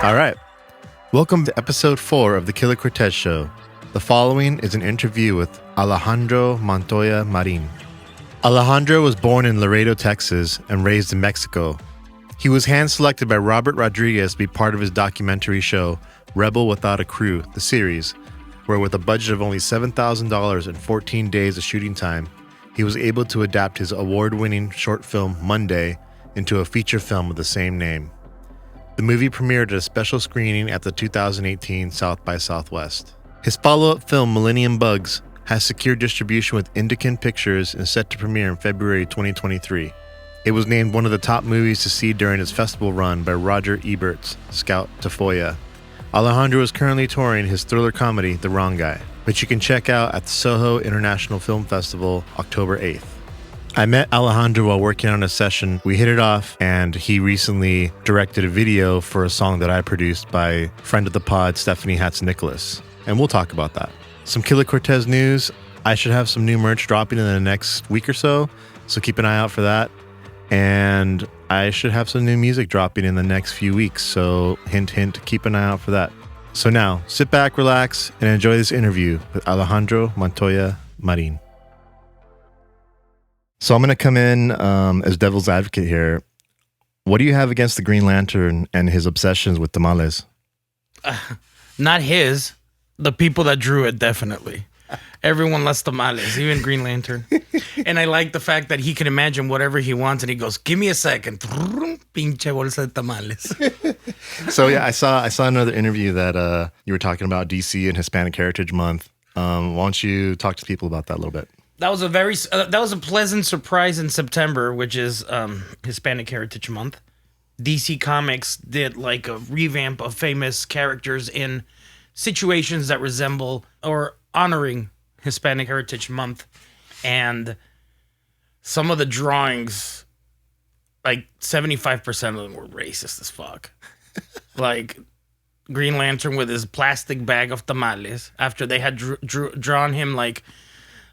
All right. Welcome to episode 4 of the Killah Cortez Show. The following is an interview with Alejandro Montoya Marin. Alejandro was born in Laredo, Texas, and raised in Mexico. He was hand-selected by Robert Rodriguez to be part of his documentary show, Rebel Without a Crew, the series, where with a budget of only $7,000 and 14 days of shooting time, he was able to adapt his award-winning short film, Monday, into a feature film with the same name. The movie premiered at a special screening at the 2018 South by Southwest. His follow-up film, Millennium Bugs, has secured distribution with Indican Pictures and is set to premiere in February 2023. It was named one of the top movies to see during its festival run by Roger Ebert's Scout Tafoya. Alejandro is currently touring his thriller comedy, The Wrong Guy, which you can check out at the Soho International Film Festival, October 8th. I met Alejandro while working on a session. We hit it off, and he recently directed a video for a song that I produced by friend of the pod, Stephanie Hatz-Nicholas. And we'll talk about that. Some Killah Cortez news. I should have some new merch dropping in the next week or so keep an eye out for that. And I should have some new music dropping in the next few weeks, so hint, hint, keep an eye out for that. So now, sit back, relax, and enjoy this interview with Alejandro Montoya Marin. So I'm going to come in as devil's advocate here. What do you have against the Green Lantern and his obsessions with tamales? Not his. The people that drew it, definitely. Everyone loves tamales, even Green Lantern. And I like the fact that he can imagine whatever he wants, and he goes, give me a second. Pinche bolsa de tamales. So yeah, I saw another interview that you were talking about DC and Hispanic Heritage Month. Why don't you talk to people about that a little bit? That was a pleasant surprise in September, which is Hispanic Heritage Month. DC Comics did like a revamp of famous characters in situations that resemble or honoring Hispanic Heritage Month, and some of the drawings, like 75% of them were racist as fuck. Like Green Lantern with his plastic bag of tamales after they had drawn him like,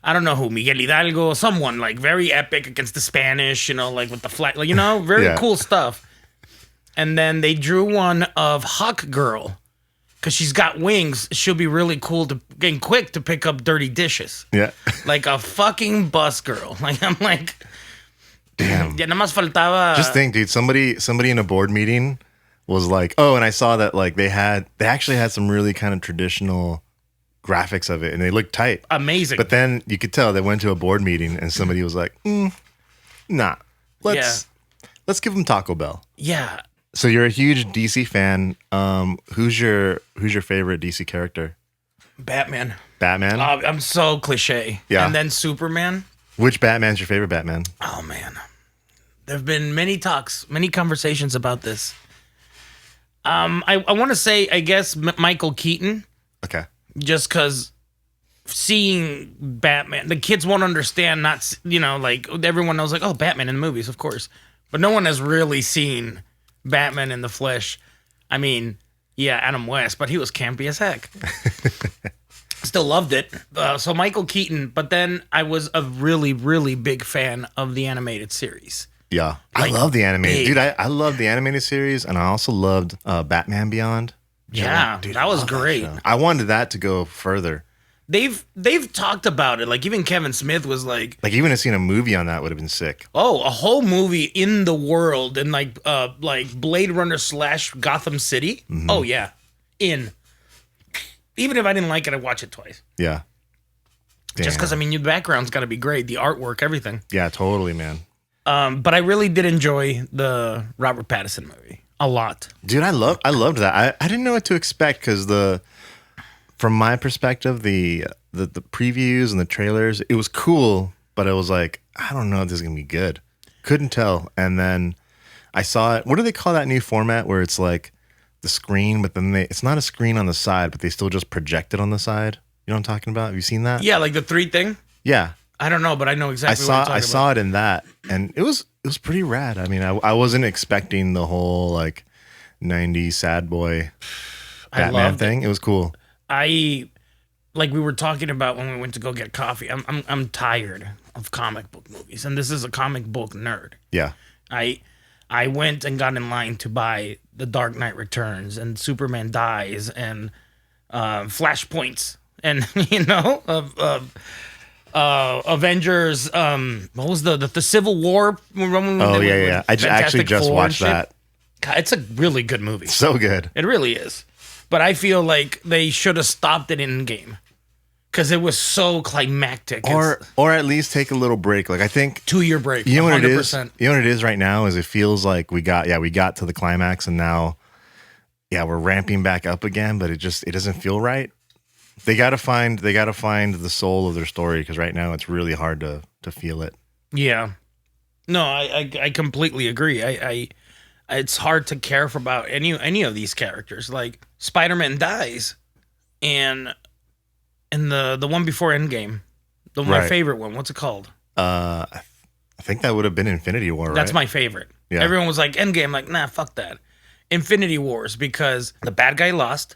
I don't know who, Miguel Hidalgo, someone like very epic against the Spanish, like with the flag, like, very cool stuff. And then they drew one of Hawk Girl, because she's got wings. She'll be really cool and quick to pick up dirty dishes. Yeah. Like a fucking bus girl. Like, I'm like, damn. Ya nada más faltaba. Just think, dude, somebody in a board meeting was like, oh, and I saw that like they actually had some really kind of traditional graphics of it, and they looked tight. Amazing. But then you could tell they went to a board meeting and somebody was like, nah, let's give them Taco Bell. Yeah. So you're a huge DC fan. Who's your favorite DC character? Batman. Batman? I'm so cliche. Yeah. And then Superman. Which Batman's your favorite Batman? Oh, man. There have been many talks, many conversations about this. I want to say, I guess, Michael Keaton. Okay. Just because seeing Batman, the kids won't understand, like everyone knows, like, oh, Batman in the movies, of course. But no one has really seen Batman in the flesh. I mean, yeah, Adam West, but he was campy as heck. Still loved it. So Michael Keaton, but then I was a really, really big fan of the animated series. Yeah, like, I love the animated. Dude, I love the animated series, and I also loved Batman Beyond. Yeah, dude, that was great. I wanted that to go further. They've talked about it. Like even Kevin Smith was like even to see a movie on that would have been sick. Oh, a whole movie in the world in like Blade Runner / Gotham City. Mm-hmm. Oh yeah, even if I didn't like it, I'd watch it twice. Yeah, just because your background's got to be great, the artwork, everything. Yeah, totally, man. But I really did enjoy the Robert Pattinson movie a lot. Dude, I loved that. I didn't know what to expect because from my perspective, the previews and the trailers, it was cool, but it was like, I don't know if this is gonna be good. Couldn't tell. And then I saw it. What do they call that new format where it's like the screen, but then it's not a screen on the side, but they still just project it on the side? You know what I'm talking about? Have you seen that? Yeah, like the 3 thing? Yeah. I don't know, but I know exactly what you're talking about. I saw it in that, and it was pretty rad. I mean, I wasn't expecting the whole like 90s sad boy Batman thing. It was cool. Like we were talking about when we went to go get coffee. I'm tired of comic book movies, and this is a comic book nerd. Yeah. I went and got in line to buy The Dark Knight Returns and Superman Dies and Flashpoints and Avengers. What was the Civil War? Oh yeah. I actually just watched that. God, it's a really good movie. So good. It really is. But I feel like they should have stopped it in game because it was so climactic. Or at least take a little break. Like I think 2-year break. You know 100%. what it is? You know what it is right now is it feels like we got to the climax and now we're ramping back up again, but it doesn't feel right. They gotta find the soul of their story because right now it's really hard to feel it. Yeah. No, I completely agree. It's hard to care for about any of these characters. Like Spider-Man dies, and the one before Endgame, my favorite one. What's it called? I think that would have been Infinity War. That's right? my favorite. Yeah. Everyone was like Endgame, like nah, fuck that. Infinity Wars because the bad guy lost,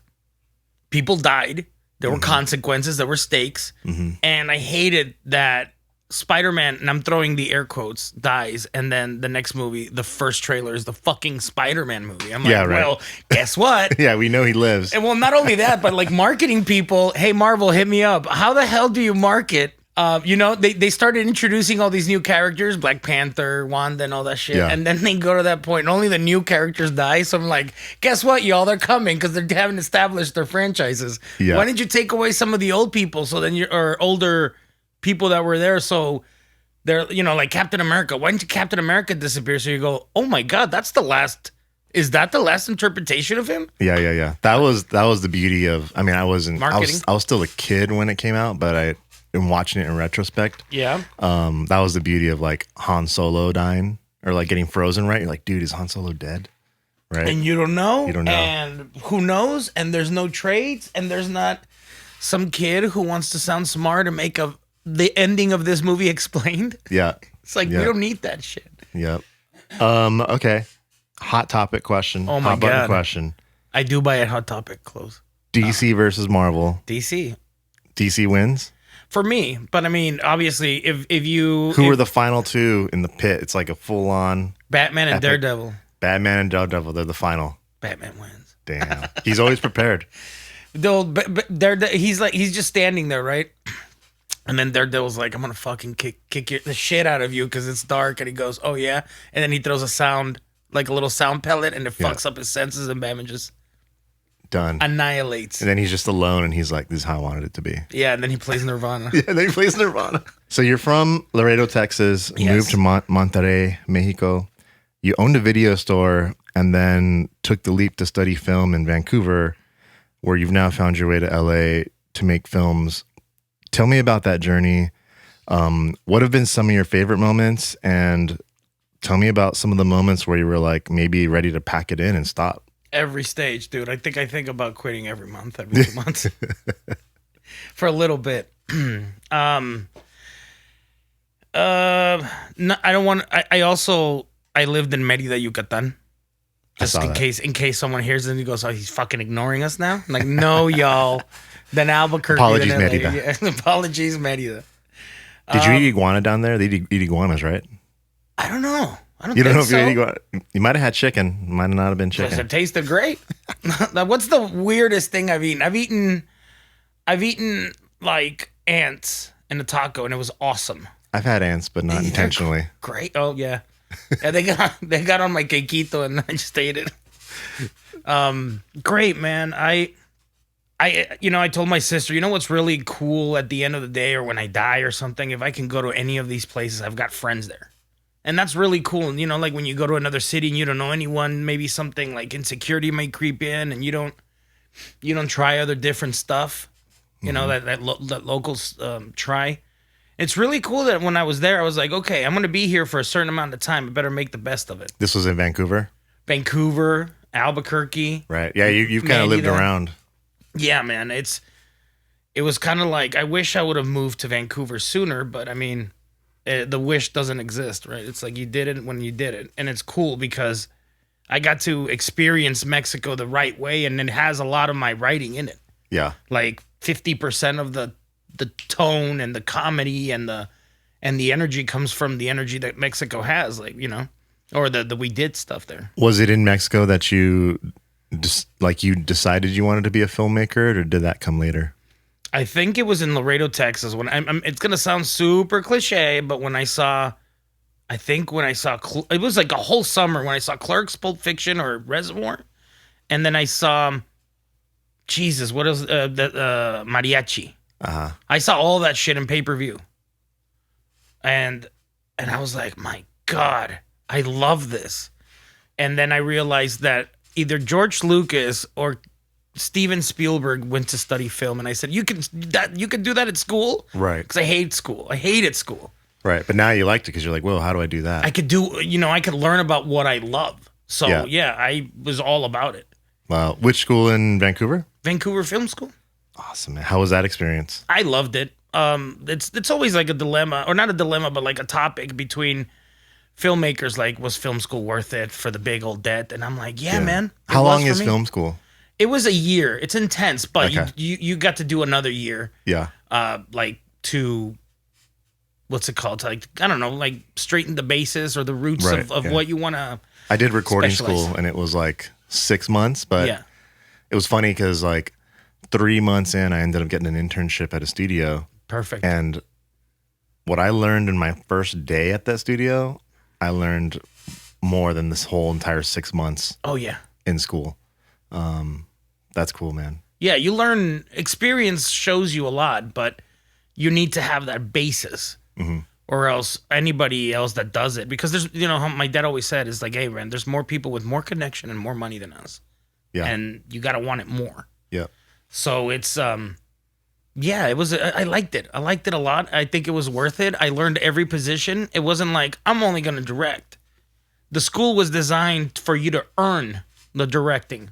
people died, there were consequences, there were stakes, and I hated that. Spider-Man, and I'm throwing the air quotes, dies, and then the next movie, the first trailer is the fucking Spider-Man movie. I'm like, well, guess what? Yeah, we know he lives. And well, not only that, but like marketing people, hey, Marvel, hit me up. How the hell do you market? They started introducing all these new characters, Black Panther, Wanda, and all that shit. Yeah. And then they go to that point, and only the new characters die. So I'm like, guess what, y'all? They're coming because they haven't established their franchises. Yeah. Why didn't you take away some of the old people or older people that were there, so they're like Captain America. Why didn't Captain America disappear? So you go, oh my god, that's the last. Is that the last interpretation of him? Yeah. That was the beauty of. I mean, I wasn't. Marketing. I was still a kid when it came out, but I am watching it in retrospect. Yeah. That was the beauty of like Han Solo dying or like getting frozen. Right, you're like, dude, is Han Solo dead? Right. And you don't know. You don't know. And who knows? And there's no trades. And there's not some kid who wants to sound smart and make the ending of this movie explained. Yeah. It's like, we don't need that shit. Yep. Okay. Hot topic question. Oh my Hot god. button question. I do buy at Hot Topic clothes. DC versus Marvel. DC. DC wins? For me. But I mean, obviously, if you... Who were the final two in the pit? It's like a full-on... Batman and epic. Daredevil. Batman and Daredevil. They're the final. Batman wins. Damn. He's always prepared. He's just standing there, right? And then Daredevil's like, I'm going to fucking kick the shit out of you because it's dark. And he goes, oh, yeah? And then he throws a sound, like a little sound pellet, and it fucks up his senses, and Batman just done. Annihilates. And then he's just alone, and he's like, this is how I wanted it to be. Yeah, and then he plays Nirvana. So you're from Laredo, Texas, moved to Monterrey, Mexico. You owned a video store and then took the leap to study film in Vancouver, where you've now found your way to LA to make films. Tell me about that journey. What have been some of your favorite moments? And tell me about some of the moments where you were like maybe ready to pack it in and stop. Every stage, dude. I think about quitting every 2 months. For a little bit. No, I don't want. I lived in Merida, Yucatan. Just in case someone hears it and he goes, oh, he's fucking ignoring us now. I'm like, no, y'all. Then Albuquerque. Apologies, then Merida. Yeah. Apologies, Merida. Did you eat iguana down there? They eat iguanas, right? I don't know. You don't know if you ate iguana? You might have had chicken. Might not have been chicken. It tasted great. What's the weirdest thing I've eaten? I've eaten like ants in a taco, and it was awesome. I've had ants, but not intentionally. Great. Oh yeah. Yeah, they got on my quequito, and I just ate it. Great, man. I told my sister, you know what's really cool at the end of the day or when I die or something, if I can go to any of these places, I've got friends there. And that's really cool. And, like when you go to another city and you don't know anyone, maybe something like insecurity might creep in and you don't try other different stuff, that locals try. It's really cool that when I was there, I was like, okay, I'm going to be here for a certain amount of time. I better make the best of it. This was in Vancouver? Vancouver, Albuquerque. Right. Yeah, you've kind of lived around. Yeah, man. It was kind of like, I wish I would have moved to Vancouver sooner, but I mean, the wish doesn't exist, right? It's like you did it when you did it. And it's cool because I got to experience Mexico the right way, and it has a lot of my writing in it. Yeah. Like 50% of the tone and the comedy and the energy comes from the energy that Mexico has, or the we did stuff there. Was it in Mexico that you you decided you wanted to be a filmmaker, or did that come later? I think it was in Laredo, Texas. When it's gonna sound super cliche, but when I saw, it was like a whole summer when I saw Clerks, Pulp Fiction, or Reservoir, and then I saw, Jesus, what is the Mariachi? I saw all that shit in pay-per-view, and I was like, my God, I love this. And then I realized that either George Lucas or Steven Spielberg went to study film, and I said, you can do that at school? Right. Because I hate school. I hated school. Right. But now you liked it because you're like, well, how do I do that? I could I could learn about what I love. So, yeah, I was all about it. Wow. Which school in Vancouver? Vancouver Film School. Awesome, man. How was that experience? I loved it. It's always like a dilemma, or not a dilemma, but like a topic between filmmakers. Like, was film school worth it for the big old debt? And I'm like, yeah. Man. How long is film school? It was a year. It's intense, but you got to do another year. Yeah. To what's it called? To, like, I don't know, like straighten the basis or the roots of what you want to. I did recording school, and it was like 6 months, but it was funny because like 3 months in, I ended up getting an internship at a studio. Perfect. And what I learned in my first day at that studio, I learned more than this whole entire 6 months. Oh yeah. In school. That's cool, man. Yeah, you learn. Experience shows you a lot, but you need to have that basis, or else anybody else that does it. Because there's, my dad always said is like, hey, man, there's more people with more connection and more money than us. Yeah, and you gotta want it more. Yeah. So it's it was. I liked it. I liked it a lot. I think it was worth it. I learned every position. It wasn't like I'm only gonna direct. The school was designed for you to earn the directing.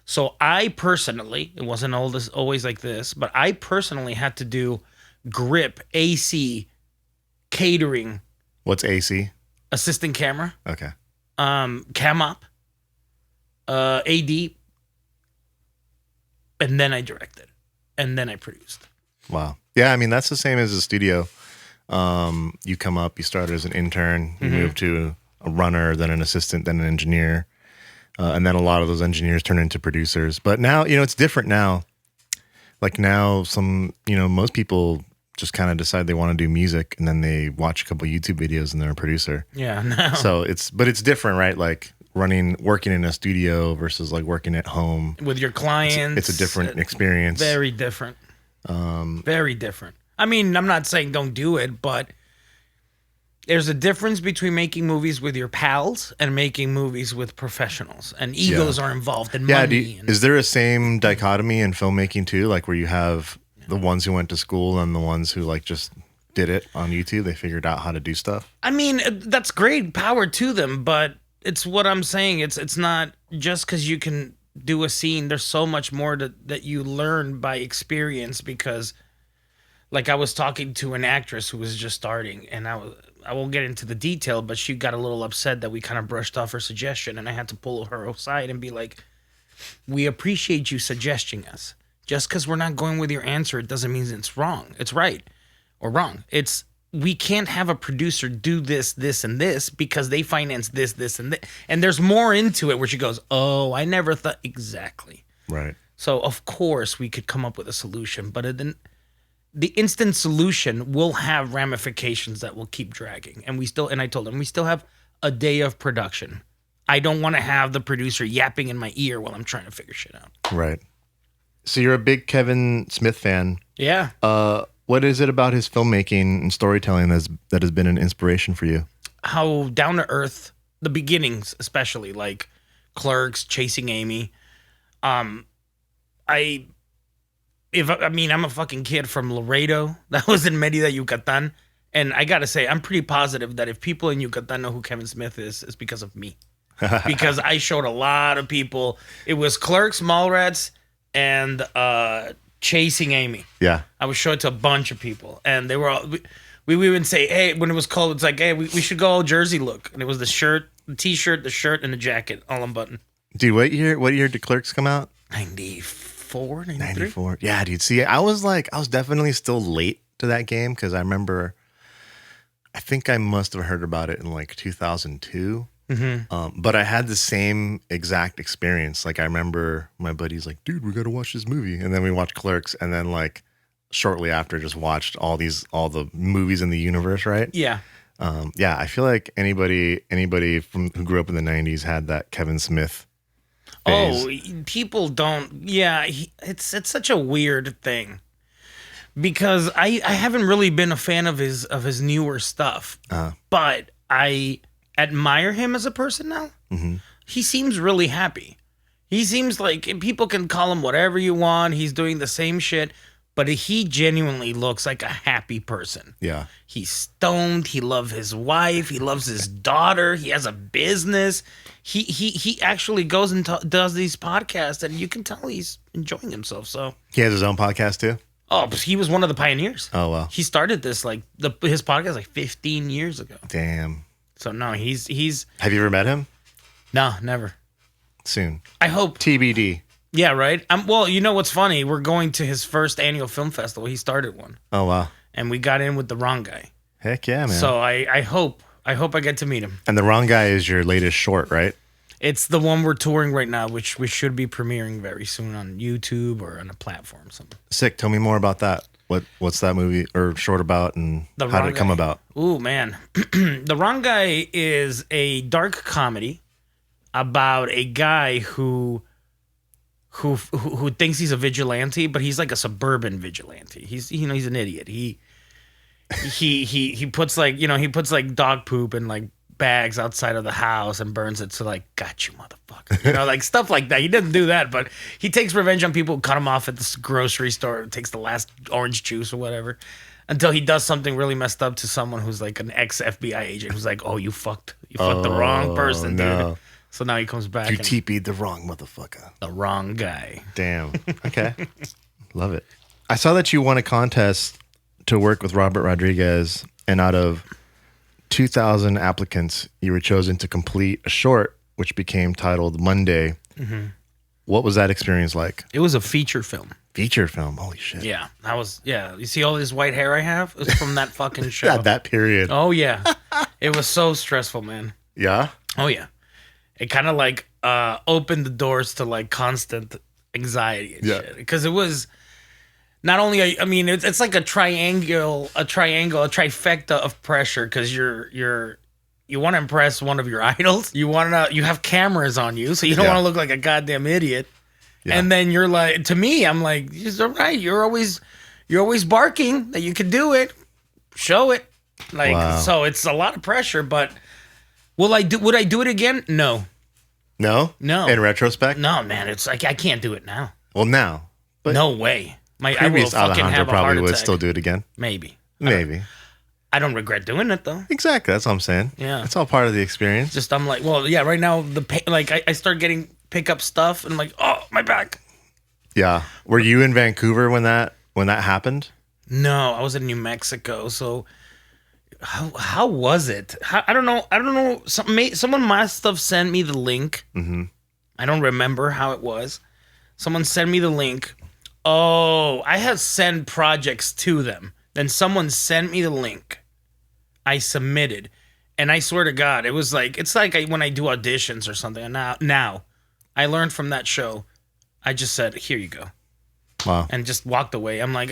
So I personally, it wasn't always like this, but I personally had to do grip, AC, catering. What's AC? Assistant camera. Okay. Cam op, AD, and then I directed, and then I produced. Wow. Yeah, I mean, that's the same as a studio. You come up, you start as an intern, you move to a runner, then an assistant, then an engineer. And then a lot of those engineers turn into producers. But now, it's different now. Like now, most people just kind of decide they want to do music, and then they watch a couple YouTube videos and they're a producer. Yeah, no. So it's different, right? Like working in a studio versus like working at home. With your clients. It's a different experience. Very different. Very different. I mean, I'm not saying don't do it, but there's a difference between making movies with your pals and making movies with professionals, and egos are involved in money. Is there a same dichotomy in filmmaking too? Like where you have the ones who went to school and the ones who like just did it on YouTube? They figured out how to do stuff. I mean, that's great, power to them, but it's what I'm saying. It's not just because you can do a scene. There's so much more that you learn by experience. Because, like, I was talking to an actress who was just starting, and I won't get into the detail, but she got a little upset that we kind of brushed off her suggestion, and I had to pull her aside and be like, we appreciate you suggesting us. Just because we're not going with your answer, it doesn't mean it's wrong. It's right or wrong. We can't have a producer do this, this, and this because they finance this, this, and this. And there's more into it where she goes, oh, I never thought. Exactly. Right. So, of course, we could come up with a solution, but the instant solution will have ramifications that will keep dragging. And I told him, we still have a day of production. I don't want to have the producer yapping in my ear while I'm trying to figure shit out. Right. So you're a big Kevin Smith fan. Yeah. What is it about his filmmaking and storytelling that has been an inspiration for you? How down to earth, the beginnings, especially like Clerks, Chasing Amy. I'm a fucking kid from Laredo. That was in Merida, Yucatan. And I got to say, I'm pretty positive that if people in Yucatan know who Kevin Smith is, it's because of me. Because I showed a lot of people. It was Clerks, Mallrats, and Chasing Amy. Yeah. I would show it to a bunch of people. And they were all... We would even say, hey, when it was cold, it's like, hey, we should go all Jersey look. And it was the shirt, the T-shirt, the shirt, and the jacket all unbuttoned. Dude, what year did Clerks come out? 94, 93? 94. Yeah, dude. See, I was definitely still late to that game because I remember, I think I must have heard about it in like 2002. But I had the same exact experience. Like I remember my buddy's like, dude, we got to watch this movie. And then we watched Clerks. And then like shortly after just watched all the movies in the universe, right? Yeah. Yeah, I feel like anybody who grew up in the 90s had that Kevin Smith phase. Oh, people don't. Yeah, it's such a weird thing because I haven't really been a fan of his newer stuff, but I admire him as a person now. He seems really happy. He seems like people can call him whatever you want. He's doing the same shit. But he genuinely looks like a happy person. Yeah. He's stoned. He loves his wife. He loves his daughter. He has a business. He actually goes and does these podcasts, and you can tell he's enjoying himself. So He has his own podcast too? oh, but he was one of the pioneers. Oh, wow. He started this his podcast like 15 years ago. Damn. So no, he's Have you ever met him? no, never. Soon. I hope. TBD. Yeah, right. Well, you know what's funny? We're going to his first annual film festival. He started one, Oh, wow. and we got in with the wrong guy. Heck yeah, man. So I hope I get to meet him. And The Wrong Guy is your latest short, right? It's the one we're touring right now, which we should be premiering very soon on YouTube or on a platform. Something. Sick. Tell me more about that. What's that movie or short about, and how did it come about? Ooh, man. The Wrong Guy is a dark comedy about a guy who thinks he's a vigilante, but he's like a suburban vigilante. He's an idiot. He puts like dog poop in like bags outside of the house and burns it. So like, got you, motherfucker. Like stuff like that. He doesn't do that, but he takes revenge on people who cut him off at the grocery store. Takes the last orange juice or whatever, until he does something really messed up to someone who's like an ex FBI agent who's like, oh, you fucked the wrong person, dude. So now he comes back. You TP'd the wrong motherfucker. The wrong guy. Damn. Okay. Love it. I saw that you won a contest to work with Robert Rodriguez, and out of 2,000 applicants, you were chosen to complete a short, which became titled Monday. What was that experience like? It was a feature film. Feature film? Holy shit. Yeah. You see all this white hair I have? It was from that fucking show. At that period. Oh, yeah. It was so stressful, man. Yeah? Oh, yeah. It kind of like opened the doors to like constant anxiety and shit. Because it was not only, I mean, it's like a trifecta of pressure because you want to impress one of your idols. You have cameras on you, so you don't want to look like a goddamn idiot. Yeah. And then you're like, to me, I'm like, it's all right. You're always barking that you can do it. Show it. Like, wow. So it's a lot of pressure, but would I do it again? No. No? In retrospect? No, man. It's like I can't do it now. Well, now. But no way. I will fucking have a heart attack. Would still do it again. Maybe. I don't regret doing it though. Exactly. That's what I'm saying. Yeah. It's all part of the experience. Just I'm like, well, yeah. Right now, I start getting pickup stuff, and I'm like, oh, my back. Yeah. Were you in Vancouver when that happened? No, I was in New Mexico. So. How was it? I don't know. Someone must have sent me the link. I don't remember how it was. Someone sent me the link. Oh, I had sent projects to them. Then someone sent me the link. I submitted, and I swear to God, it was like it's like when I do auditions or something. And now, I learned from that show. I just said, "Here you go." Wow. And just walked away. I'm like,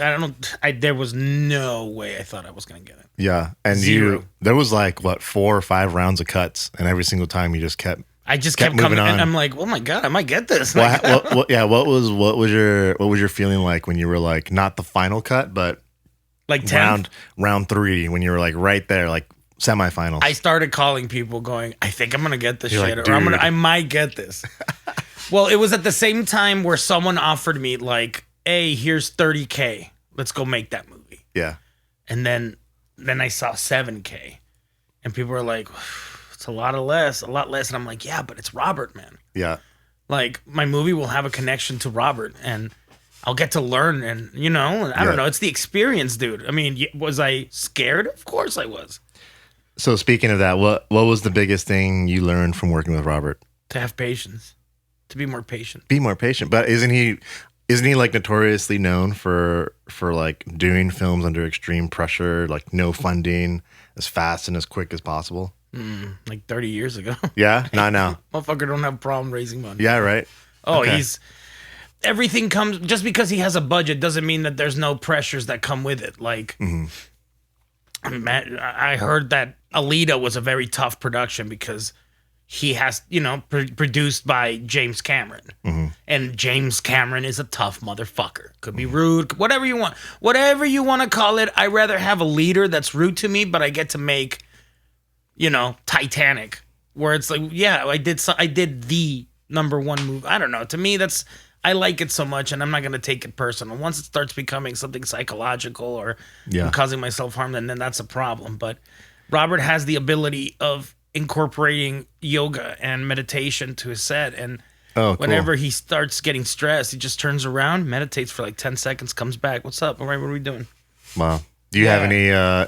there was no way I thought I was going to get it. Yeah. And there was like, 4 or 5 rounds of cuts, and every single time you just kept coming on. And I'm like, oh my God, I might get this. What was your feeling like when you were like, not the final cut, but like round 3, when you were like right there, like semifinals? I started calling people going, I think I'm going to get this shit, like, or I might get this. Well, it was at the same time where someone offered me like, hey, here's $30K. Let's go make that movie. Yeah. And then I saw $7K. And people were like, it's a lot less. And I'm like, yeah, but it's Robert, man. Yeah. Like, my movie will have a connection to Robert. And I'll get to learn. And, I don't know. It's the experience, dude. I mean, was I scared? Of course I was. So speaking of that, what was the biggest thing you learned from working with Robert? To have patience. To be more patient. Be more patient. But isn't he like notoriously known for like doing films under extreme pressure, like no funding, as fast and as quick as possible? Like 30 years ago. Yeah, not now. Motherfucker don't have a problem raising money. Yeah, right. Oh, Okay. everything comes, just because he has a budget doesn't mean that there's no pressures that come with it. Like, I heard that Alita was a very tough production because he has, produced by James Cameron. And James Cameron is a tough motherfucker. Could be rude, whatever you want. Whatever you want to call it. I'd rather have a leader that's rude to me, but I get to make, Titanic, where it's like, yeah, I did the number one movie. I don't know. To me, I like it so much, and I'm not going to take it personal. Once it starts becoming something psychological or I'm causing myself harm, then that's a problem. But Robert has the ability of incorporating yoga and meditation to his set, and whenever he starts getting stressed, he just turns around, meditates for like 10 seconds, comes back. What's up? All right, what are we doing? Wow. Do you have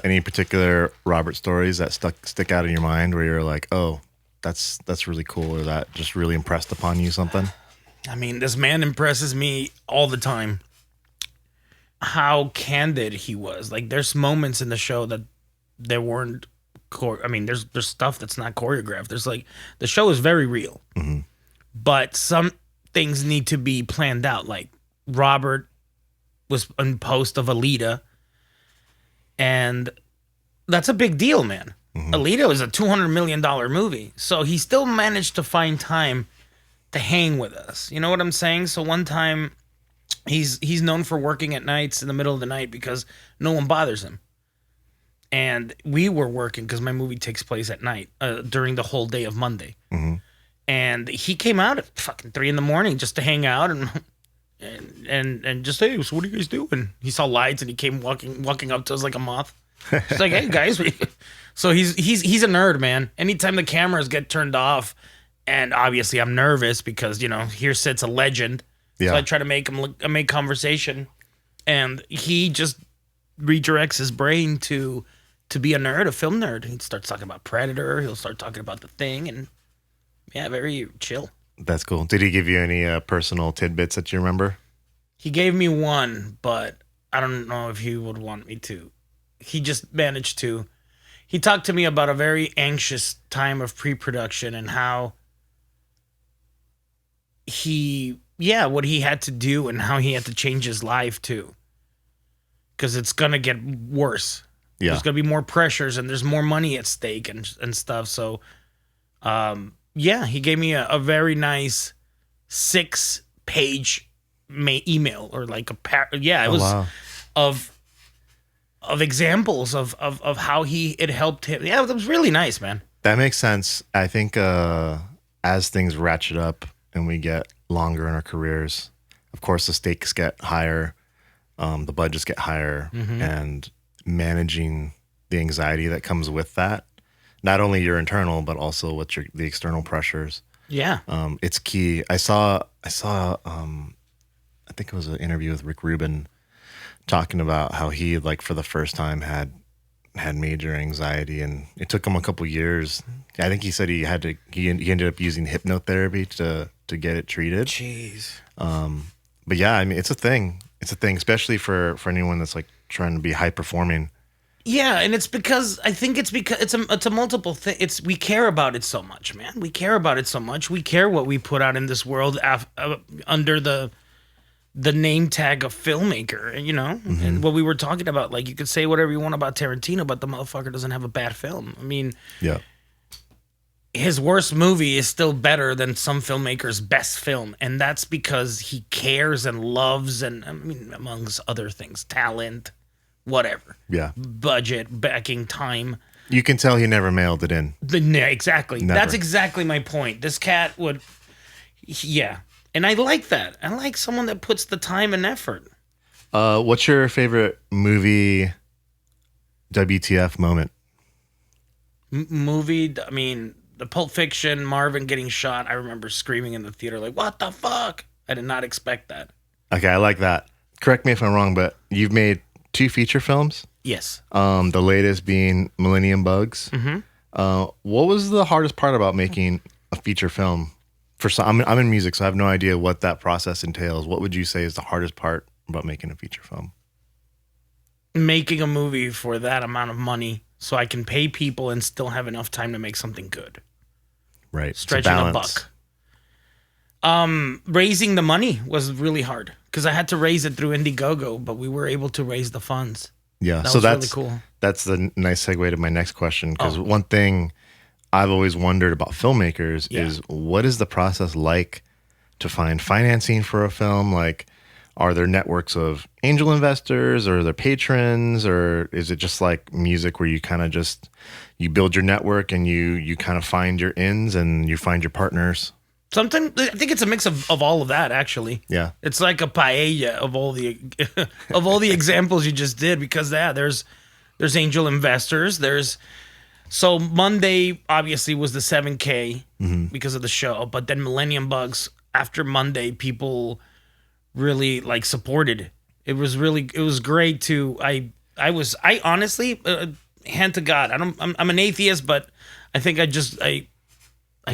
any particular Robert stories that stick out in your mind where you're like, oh, that's really cool, or that just really impressed upon you something? I mean, this man impresses me all the time. How candid he was. Like, there's moments in the show that there weren't. There's stuff that's not choreographed. There's like, the show is very real, but some things need to be planned out. Like, Robert was in post of Alita, and that's a big deal, man. Alita is a $200 million movie, so he still managed to find time to hang with us. You know what I'm saying? So one time, he's known for working at nights in the middle of the night because no one bothers him. And we were working because my movie takes place at night during the whole day of Monday. And he came out at fucking 3 a.m. just to hang out and just, hey, so what are you guys doing? He saw lights and he came walking up to us like a moth. He's like, hey guys. So he's a nerd, man. Anytime the cameras get turned off, and obviously I'm nervous because, here sits a legend. Yeah. So I try to make conversation, and he just redirects his brain to be a nerd, a film nerd. He starts talking about Predator. He'll start talking about The Thing, and very chill. That's cool. Did he give you any personal tidbits that you remember? He gave me one, but I don't know if he would want me to. He just managed to. He talked to me about a very anxious time of pre-production and how what he had to do and how he had to change his life too. Because it's going to get worse. Yeah. There's going to be more pressures and there's more money at stake and stuff. So, he gave me a very nice 6-page email or like of examples of how it helped him. Yeah, it was really nice, man. That makes sense. I think as things ratchet up and we get longer in our careers, of course the stakes get higher, the budgets get higher, and managing the anxiety that comes with that, not only your internal but also what the external pressures. Yeah, it's key. I saw I think it was an interview with Rick Rubin talking about how he, like, for the first time had major anxiety, and it took him a couple years. I think he said he ended up using hypnotherapy to get it treated. Jeez. But yeah, I mean, it's a thing. It's a thing, especially for anyone that's like trying to be high performing. Yeah, and it's because it's a multiple thing. We care about it so much, man. We care about it so much. We care what we put out in this world under the name tag of filmmaker, and what we were talking about. Like, you could say whatever you want about Tarantino, but the motherfucker doesn't have a bad film. I mean, yeah, his worst movie is still better than some filmmakers' best film, and that's because he cares and loves, and I mean, amongst other things, talent, whatever. Yeah, budget, backing, time. You can tell he never mailed it in. Exactly. Never. That's exactly my point. This cat would, yeah. And I like that. I like someone that puts the time and effort. What's your favorite movie WTF moment? Movie, I mean, the Pulp Fiction, Marvin getting shot. I remember screaming in the theater like, what the fuck? I did not expect that. Okay, I like that. Correct me if I'm wrong, but you've made 2 feature films? Yes. The latest being Millennium Bugs. What was the hardest part about making a feature film? I'm in music, so I have no idea what that process entails. What would you say is the hardest part about making a feature film? Making a movie for that amount of money so I can pay people and still have enough time to make something good. Right. Stretching a buck. Raising the money was really hard because I had to raise it through Indiegogo, but we were able to raise the funds. Yeah, That so was that's really cool. That's the nice segue to my next question, because one thing I've always wondered about filmmakers is, what is the process like to find financing for a film? Like, are there networks of angel investors, or are there patrons, or is it just like music where you kind of just you build your network and you kind of find your ins and you find your partners? I think it's a mix of all of that, actually. Yeah. It's like a paella of all the of all the examples you just did, because there's angel investors. So Monday obviously was the 7K because of the show, but then Millennium Bugs, after Monday, people really like supported. It was great to I honestly, hand to God, I'm an atheist, but I think I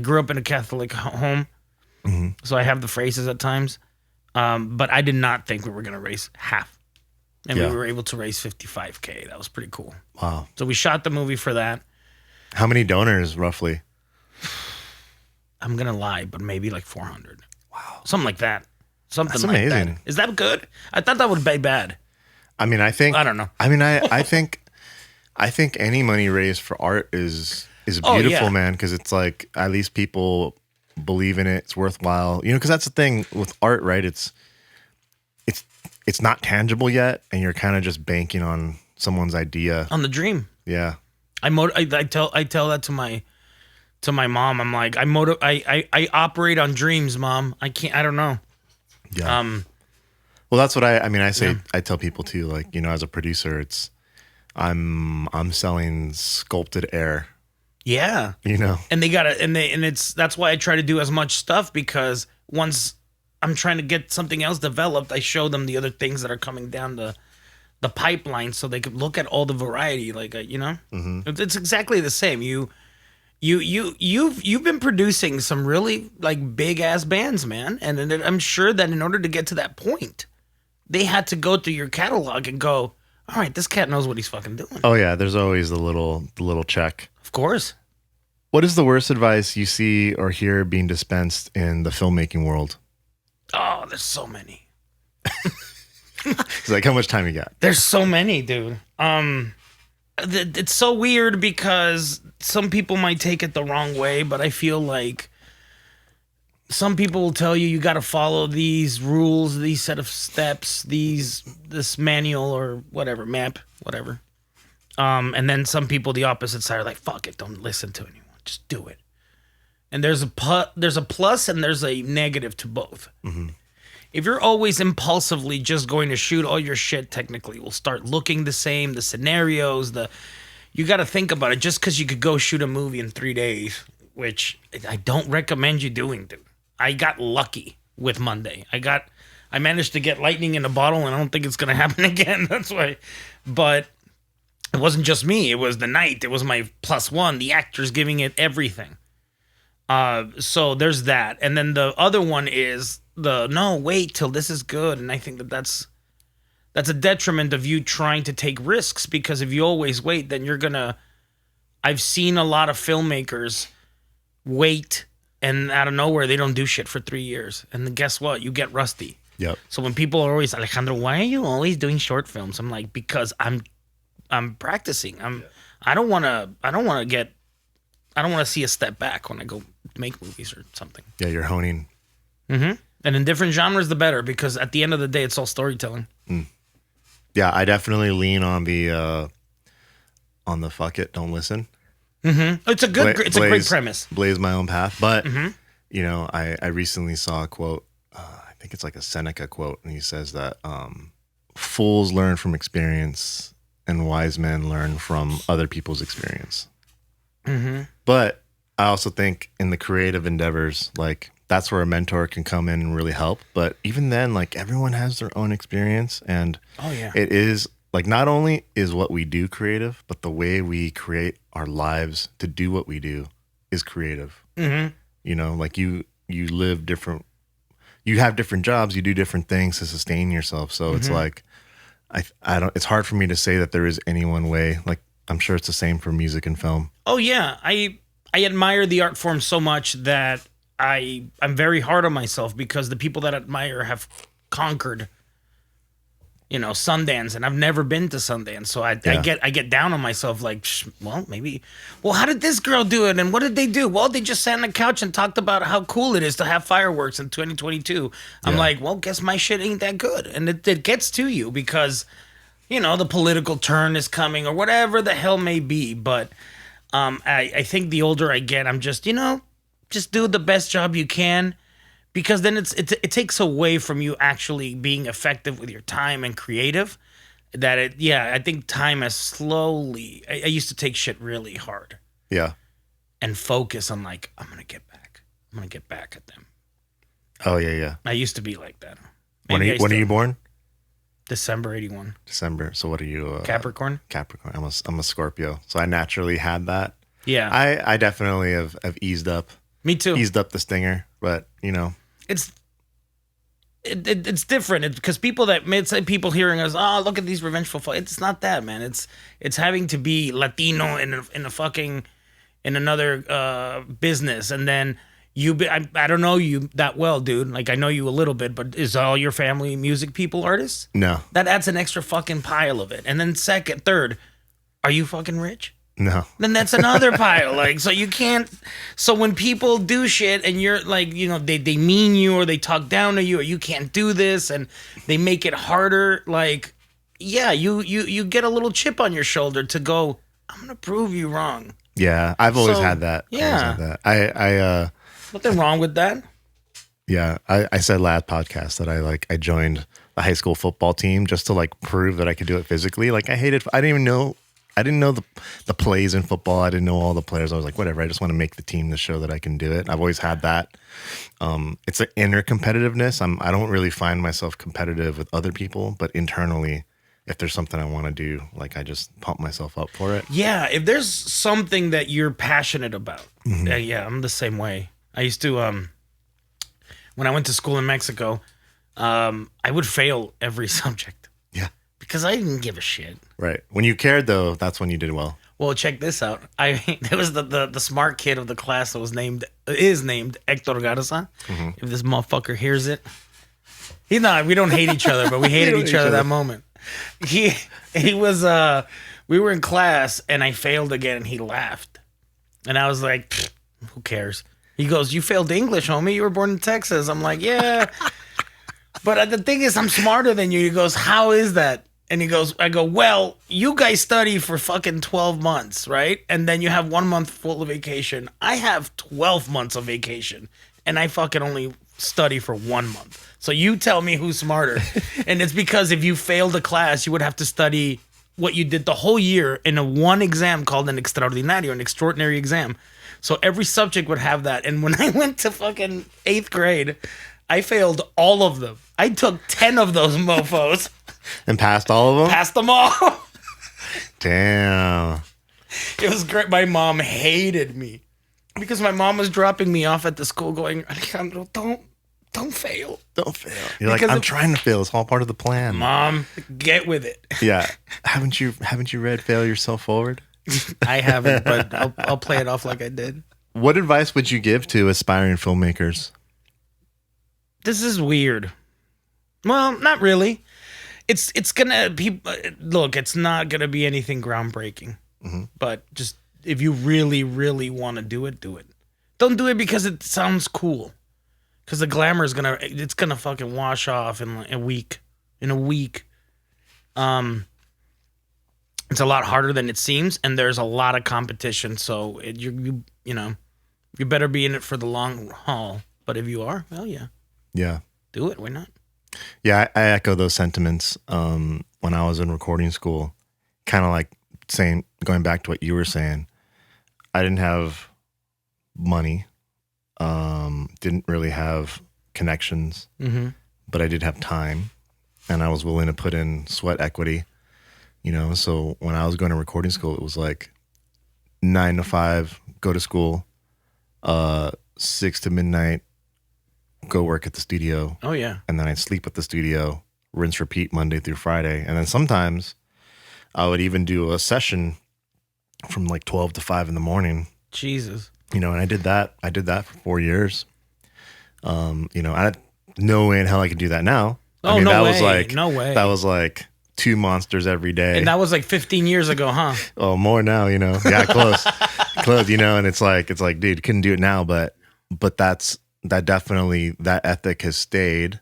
grew up in a Catholic home, so I have the phrases at times. But I did not think we were going to raise half. And we were able to raise $55K. That was pretty cool. Wow. So we shot the movie for that. How many donors, roughly? I'm going to lie, but maybe like 400. Wow. Something like that. That's amazing. That. Is that good? I thought that would be bad. I mean, I don't know. I mean, I think any money raised for art is beautiful, man, because it's like, at least people believe in it. It's worthwhile, because that's the thing with art, right? It's not tangible yet, and you're kind of just banking on someone's idea, on the dream. Yeah. I tell that to my mom. I'm like, I operate on dreams, Mom. I don't know. Yeah. Well, that's what I say. Yeah. I tell people too, like, as a producer, I'm selling sculpted air. Yeah. And that's why I try to do as much stuff, because once I'm trying to get something else developed, I show them the other things that are coming down the pipeline, so they could look at all the variety. Like, it's exactly the same. You've been producing some really like big ass bands, man. And I'm sure that in order to get to that point, they had to go through your catalog and go, all right, this cat knows what he's fucking doing. Oh yeah. There's always the little check. Of course. What is the worst advice you see or hear being dispensed in the filmmaking world? Oh, there's so many. It's like, how much time you got? There's so many, dude. It's so weird because some people might take it the wrong way, but I feel like some people will tell you got to follow these rules, these set of steps, this manual or whatever, map, whatever. And then some people, the opposite side, are like, fuck it, don't listen to anyone, just do it. And there's a plus and there's a negative to both. Mm-hmm. If you're always impulsively just going to shoot all your shit, technically will start looking the same, the scenarios, you got to think about it. Just because you could go shoot a movie in 3 days, which I don't recommend you doing, dude. I got lucky with Monday. I managed to get lightning in a bottle, and I don't think it's going to happen again. That's why. But it wasn't just me. It was the night. It was my +1, the actors giving it everything. So there's that. And then the other one is no, wait till this is good. And I think that's a detriment of you trying to take risks, because if you always wait, then I've seen a lot of filmmakers wait, and out of nowhere, they don't do shit for 3 years. And then guess what? You get rusty. Yep. So when people are always, Alejandro, why are you always doing short films? I'm like, because I'm practicing. I don't want to see a step back when I go make movies or something. Yeah, you're honing. Mm-hmm. And in different genres, the better, because at the end of the day, it's all storytelling. Mm. Yeah, I definitely lean on the fuck it, don't listen. Mm-hmm. It's a great premise. Blaze my own path. But, I recently saw a quote, I think it's like a Seneca quote, and he says that fools learn from experience and wise men learn from other people's experience. Mm-hmm. But I also think in the creative endeavors, like, that's where a mentor can come in and really help. But even then, like, everyone has their own experience, and it is like, not only is what we do creative, but the way we create our lives to do what we do is creative. Mm-hmm. Like you live different, you have different jobs, you do different things to sustain yourself. So it's like, I don't, it's hard for me to say that there is any one way. Like, I'm sure it's the same for music and film. Oh yeah, I admire the art form so much that I'm very hard on myself because the people that I admire have conquered, Sundance, and I've never been to Sundance, so I get down on myself like, well, how did this girl do it, and what did they do? Well, they just sat on the couch and talked about how cool it is to have fireworks in 2022. I'm like, well, guess my shit ain't that good, and it gets to you because, the political turn is coming or whatever the hell may be, but I think the older I get, I'm just, just do the best job you can. Because then it takes away from you actually being effective with your time and creative. I think time has slowly. I used to take shit really hard. Yeah. And focus on like, I'm gonna get back. I'm gonna get back at them. Oh yeah. I used to be like that. When are you born? December 81. December. So what are you? Capricorn. Capricorn. I'm a Scorpio. So I naturally had that. Yeah. I definitely have eased up. Me too. Eased up the stinger, but It's different because people hearing us, oh, look at these revengeful folks. It's not that, man. It's having to be Latino in another business, and then I don't know you that well, dude. Like I know you a little bit, but is all your family music people, artists? No. That adds an extra fucking pile of it. And then third, are you fucking rich? No. Then that's another pile. Like, so you can't. So when people do shit and you're like, they mean you or they talk down to you or you can't do this and they make it harder. Like, yeah, you get a little chip on your shoulder to go, I'm gonna prove you wrong. Yeah, I've always had that. Yeah, I nothing wrong with that. Yeah, I said last podcast that I joined the high school football team just to like prove that I could do it physically. Like I didn't know the plays in football. I didn't know all the players. I was like, whatever. I just want to make the team to show that I can do it. I've always had that. It's an inner competitiveness. I don't really find myself competitive with other people, but internally, if there's something I want to do, like I just pump myself up for it. Yeah, if there's something that you're passionate about, yeah, I'm the same way. I used to, when I went to school in Mexico, I would fail every subject. Because I didn't give a shit. Right. When you cared, though, that's when you did well. Well, check this out. There was the smart kid of the class that is named Hector Garza. Mm-hmm. If this motherfucker hears it, we don't hate each other, but we hated each other that moment. He was we were in class and I failed again and he laughed, and I was like, who cares? He goes, you failed English, homie. You were born in Texas. I'm like, yeah. But the thing is, I'm smarter than you. He goes, how is that? And I go, well, you guys study for fucking 12 months, right? And then you have 1 month full of vacation. I have 12 months of vacation, and I fucking only study for 1 month. So you tell me who's smarter. And it's because if you failed a class, you would have to study what you did the whole year in one exam called an extraordinary exam. So every subject would have that. And when I went to fucking 8th grade, I failed all of them. I took 10 of those mofos. And passed all of them? Passed them all. Damn. It was great. My mom hated me because my mom was dropping me off at the school going, Alejandro, don't fail. Don't fail. You're because like, I'm trying to fail. It's all part of the plan. Mom, get with it. Yeah. Haven't you read Fail Yourself Forward? I haven't, but I'll play it off like I did. What advice would you give to aspiring filmmakers? This is weird. Well, not really. It's gonna be, look, it's not gonna be anything groundbreaking. Mm-hmm. But just if you really, really want to do it, do it. Don't do it because it sounds cool. Because the glamour is it's gonna fucking wash off in like a week. In a week. It's a lot harder than it seems, and there's a lot of competition. So you better be in it for the long haul. But if you are, well, yeah. Yeah. Do it. Why not? Yeah, I echo those sentiments. When I was in recording school, kind of like going back to what you were saying, I didn't have money, didn't really have connections, mm-hmm. but I did have time, and I was willing to put in sweat equity, So when I was going to recording school, it was like 9 to 5, go to school, 6 to midnight, go work at the studio. Oh, yeah. And then I'd sleep at the studio, rinse, repeat Monday through Friday. And then sometimes I would even do a session from like 12 to 5 in the morning. Jesus. And I did that for 4 years. I had no way in hell I could do that now. Oh, no way. No way. That was like 2 monsters every day. And that was like 15 years ago, huh? Oh, more now, Yeah, close. Close, and it's like, dude, couldn't do it now, but that ethic has stayed.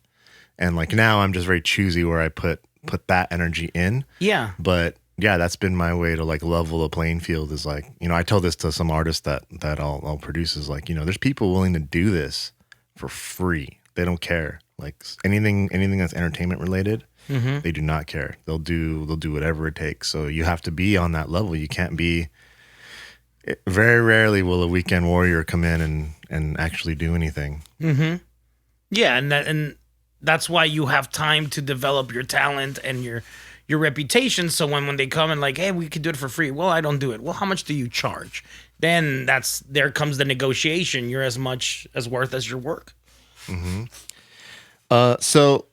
And like now I'm just very choosy where I put that energy in. Yeah. But yeah, that's been my way to like level the playing field is like, I tell this to some artists that I'll produce is like, there's people willing to do this for free. They don't care. Like anything that's entertainment related, they do not care. They'll do whatever it takes. So you have to be on that level. You can't be. Very rarely will a weekend warrior come in and actually do anything. Mm-hmm. Yeah, and that's why you have time to develop your talent and your reputation. So when they come and like, hey, we could do it for free. Well, I don't do it. Well, how much do you charge? Then there comes the negotiation. You're as much as worth as your work. Mm-hmm. So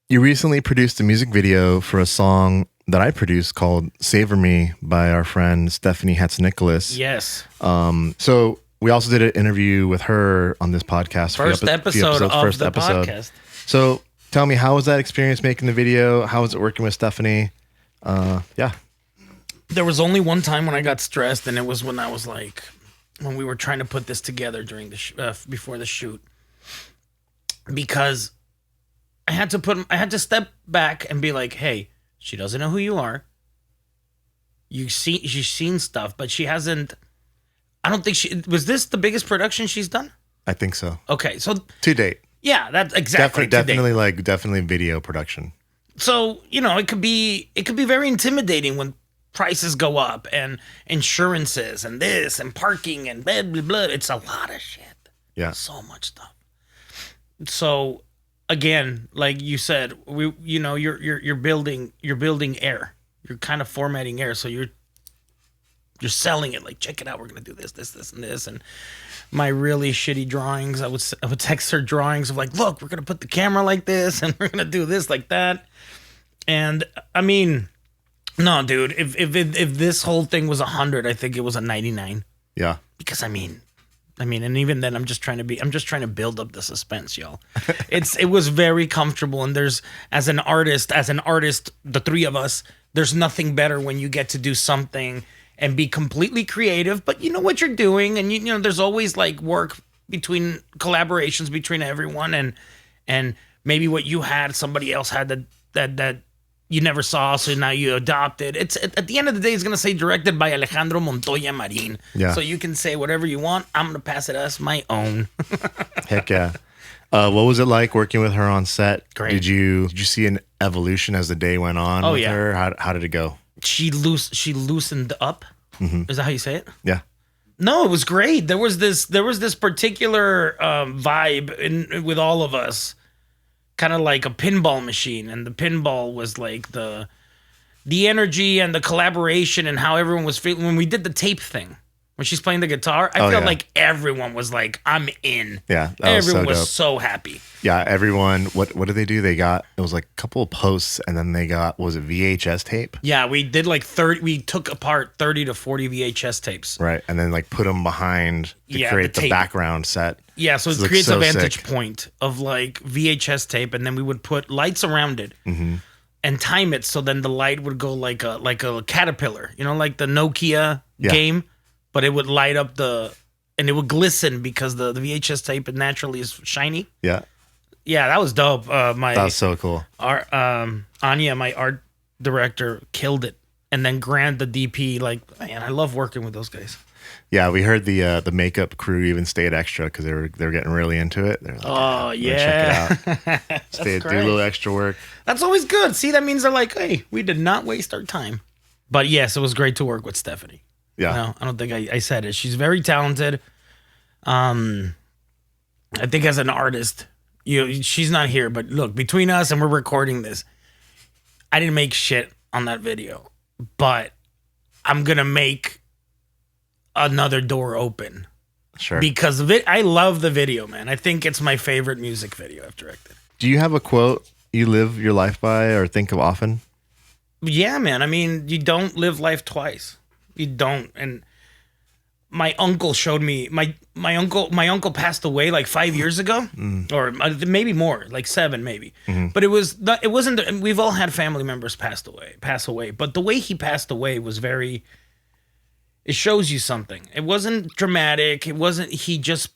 you recently produced a music video for a song that I produced called Savor Me by our friend Stephanie Hatz-Nicholas. Yes. So we also did an interview with her on this podcast. First episode of the podcast. So tell me, how was that experience making the video? How was it working with Stephanie? Yeah. There was only one time when I got stressed, and it was when we were trying to put this together during before the shoot. Because I had to step back and be like, hey, she doesn't know who you are. She's seen stuff, but she hasn't. I don't think was this the biggest production she's done? I think so. Okay, so to date. Yeah, that's exactly. Definitely video production. So, it could be very intimidating when prices go up and insurances and this and parking and blah blah blah. It's a lot of shit. Yeah. So much stuff. So again, like you said, you're building air. You're kind of formatting air, so you're selling it like, check it out, we're gonna do this, and this. And my really shitty drawings, I would text her drawings of like, look, we're gonna put the camera like this, and we're gonna do this like that. And I mean, no, dude, if this whole thing was 100, I think it was a 99. Yeah. Because I mean, and even then, I'm just trying to build up the suspense, y'all. It was very comfortable, and there's as an artist, the three of us, there's nothing better when you get to do something and be completely creative, but you know what you're doing, and you know there's always like work between collaborations between everyone, and maybe what you had, somebody else had that you never saw, so now you adopted. It's at the end of the day, it's gonna say directed by Alejandro Montoya Marin. Yeah. So you can say whatever you want. I'm gonna pass it as my own. Heck yeah. What was it like working with her on set? Great. Did you see an evolution as the day went on with yeah. her? How did it go? She loosened up. Mm-hmm. Is that how you say it? Yeah. No, it was great. There was this particular vibe with all of us, kind of like a pinball machine, and the pinball was like the energy and the collaboration and how everyone was feeling when we did the tape thing. When she's playing the guitar, I felt like everyone was like, "I'm in." Yeah, everyone was so happy. Yeah, everyone. What did they do? It was like a couple of posts, and then they got, was it VHS tape? Yeah, we did like 30. We took apart 30 to 40 VHS tapes. Right, and then like put them behind to create the background set. Yeah, so it creates a vantage point of like VHS tape, and then we would put lights around it and time it so then the light would go like a caterpillar, like the Nokia game. But it would light up and it would glisten because the VHS tape naturally is shiny. Yeah. Yeah, that was dope. That was so cool. Anya, my art director, killed it. And then Grant, the DP, like, man, I love working with those guys. Yeah, we heard the makeup crew even stayed extra because they were getting really into it. They're like, oh, yeah. Check it out. Do a little extra work. That's always good. See, that means they're like, hey, we did not waste our time. But yes, it was great to work with Stephanie. Yeah. No, I don't think I said it. She's very talented. I think as an artist, she's not here, but look, between us and we're recording this, I didn't make shit on that video, but I'm going to make another door open. Sure. Because of it, I love the video, man. I think it's my favorite music video I've directed. Do you have a quote you live your life by or think of often? Yeah, man. I mean, you don't live life twice. You don't. And my uncle showed me my uncle passed away like 5 years ago, or maybe more, like 7 maybe. But it wasn't. We've all had family members pass away. But the way he passed away was very. It shows you something. It wasn't dramatic. It wasn't. He just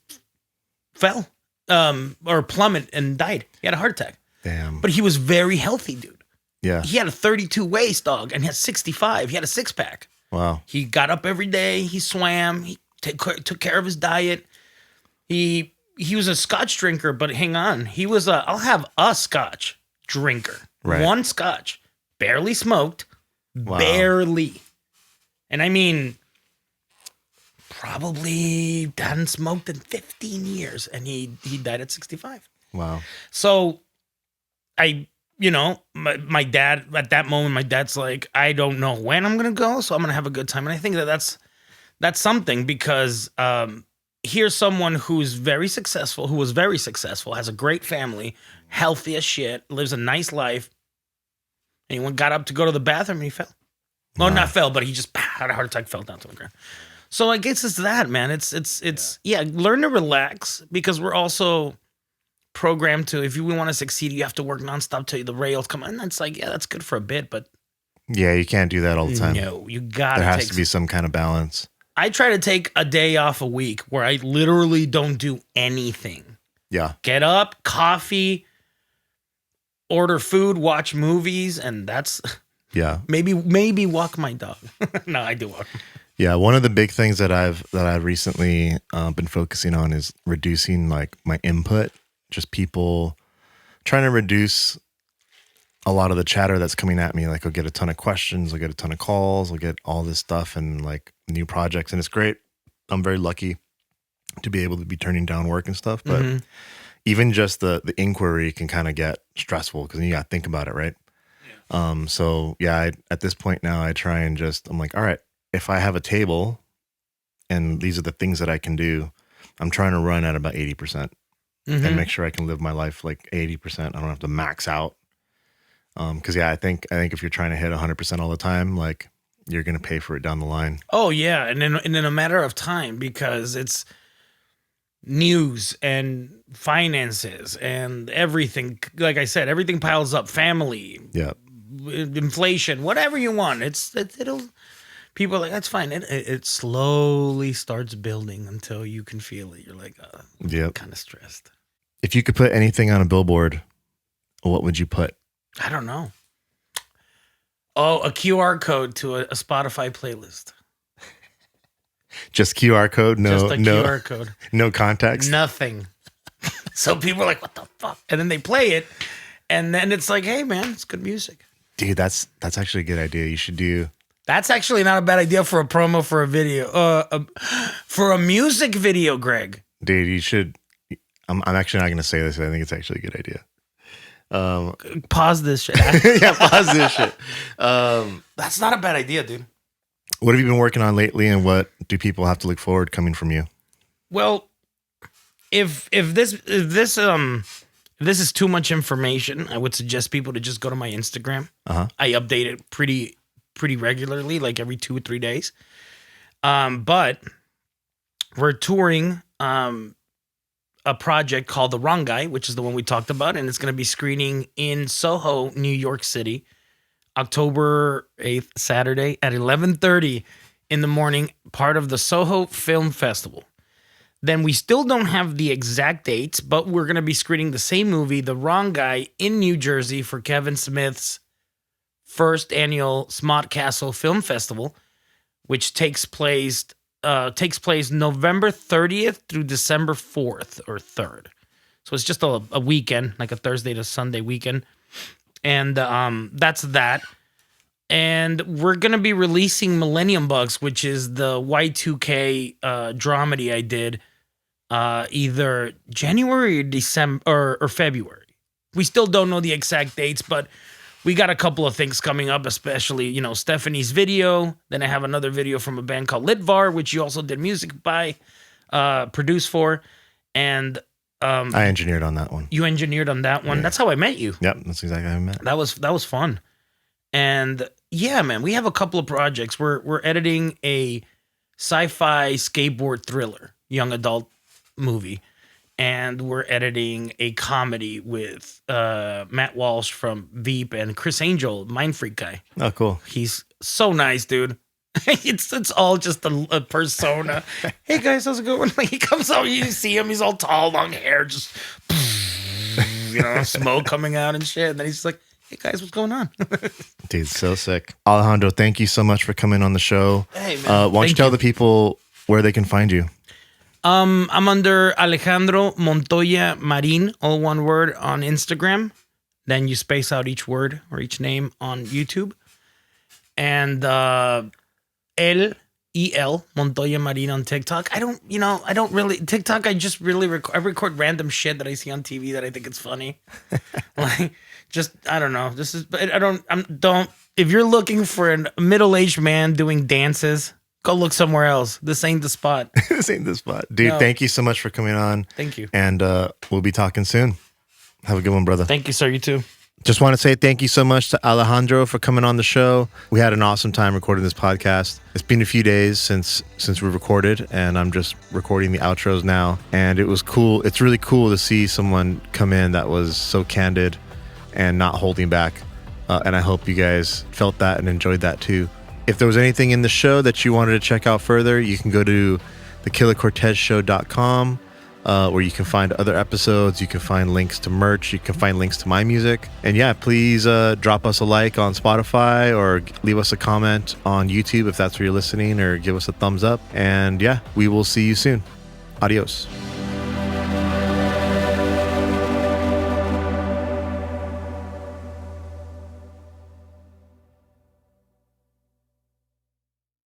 fell, or plummeted and died. He had a heart attack. Damn. But he was very healthy, dude. Yeah. He had a 32 waist, dog, and he had 65. He had a 6-pack. Wow. He got up every day. He swam. He took care of his diet. He was a scotch drinker, but hang on. He was I'll have a scotch drinker. Right. One scotch. Barely smoked. Wow. Barely. And I mean, probably hadn't smoked in 15 years, and he died at 65. Wow. So my dad, at that moment, my dad's like, I don't know when I'm going to go, so I'm going to have a good time. And I think that's something, because here's someone who was very successful, has a great family, healthy as shit, lives a nice life. And he got up to go to the bathroom and he fell. Well, not fell, but he just had a heart attack, fell down to the ground. So I guess it's that, man. It's learn to relax, because we're also programmed to, if you want to succeed, you have to work nonstop till the rails come on. And it's like, yeah, that's good for a bit, but yeah, you can't do that all the time. No, you gotta. There has to be some kind of balance. I try to take a day off a week where I literally don't do anything. Yeah. Get up, coffee, order food, watch movies, and that's maybe walk my dog. No, I do walk. Yeah, one of the big things that I've recently been focusing on is reducing like my input. Just people trying to reduce a lot of the chatter that's coming at me. Like, I'll get a ton of questions, I'll get a ton of calls, I'll get all this stuff and like new projects, and it's great. I'm very lucky to be able to be turning down work and stuff, but even just the inquiry can kind of get stressful, because you got to think about it, right? Yeah. So yeah, at this point now, I try and I'm like, all right, if I have a table and these are the things that I can do, I'm trying to run at about 80%. And make sure I can live my life like 80%. I don't have to max out. Because I think if you're trying to hit 100% all the time, like, you're gonna pay for it down the line. Oh yeah, and in a matter of time, because it's news and finances and everything. Like I said, everything piles up. Family, inflation, whatever you want. It'll. People are like, that's fine. It slowly starts building until you can feel it. You're like, kind of stressed. If you could put anything on a billboard, what would you put? I don't know. Oh, a QR code to a Spotify playlist. Just QR code? No, just a QR code. No context? Nothing. So people are like, what the fuck? And then they play it, and then it's like, hey, man, it's good music. Dude, that's actually a good idea. You should do... That's actually not a bad idea for a promo for a video. For a music video, Greg. Dude, you should... I'm actually not going to say this. I think it's actually a good idea. Pause this shit. Yeah, pause this shit. That's not a bad idea, dude. What have you been working on lately, and what do people have to look forward coming from you? Well, if this is too much information, I would suggest people to just go to my Instagram. I update it pretty regularly, like every 2 or 3 days. But we're touring a project called The Wrong Guy, which is the one we talked about, and it's going to be screening in Soho, New York City, October 8th, Saturday at 11:30 in the morning, part of the Soho Film Festival. Then we still don't have the exact dates, but we're going to be screening the same movie, The Wrong Guy, in New Jersey for Kevin Smith's first annual Smart Castle Film Festival, which takes place November 30th through December 4th or 3rd. So it's just a weekend, like a Thursday to Sunday weekend. And that's that. And we're going to be releasing Millennium Bugs, which is the Y2K dramedy I did either January or December or February. We still don't know the exact dates, but we got a couple of things coming up, especially, Stephanie's video. Then I have another video from a band called Litvar, which you also did music by, produced for. And I engineered on that one. You engineered on that one? Yeah. That's how I met you. Yep, that's exactly how I met. That was fun. And yeah, man, we have a couple of projects. We're editing a sci-fi skateboard thriller, young adult movie. And we're editing a comedy with Matt Walsh from Veep and Chris Angel, Mind Freak guy. Oh, cool. He's so nice, dude. It's all just a persona. Hey guys, how's it going? Like he comes out, you see him, he's all tall, long hair, just smoke coming out and shit. And then he's just like, hey guys, what's going on? Dude, so sick. Alejandro, thank you so much for coming on the show. Hey man, why don't you tell the people where they can find you? I'm under Alejandro Montoya Marin, all one word, on Instagram. Then you space out each word or each name on YouTube. And L-E-L, Montoya Marin on TikTok. I don't really, TikTok, I just really record random shit that I see on TV that I think it's funny. Like, just, I don't know. If you're looking for a middle-aged man doing dances, go look somewhere else. This ain't the spot. This ain't the spot. Dude, no. Thank you so much for coming on. Thank you. And we'll be talking soon. Have a good one, brother. Thank you, sir. You too. Just want to say thank you so much to Alejandro for coming on the show. We had an awesome time recording this podcast. It's been a few days since we recorded, and I'm just recording the outros now. And it was cool. It's really cool to see someone come in that was so candid and not holding back. And I hope you guys felt that and enjoyed that too. If there was anything in the show that you wanted to check out further, you can go to thekillercortezshow.com, where you can find other episodes. You can find links to merch. You can find links to my music. And yeah, please drop us a like on Spotify or leave us a comment on YouTube if that's where you're listening, or give us a thumbs up. And yeah, we will see you soon. Adios.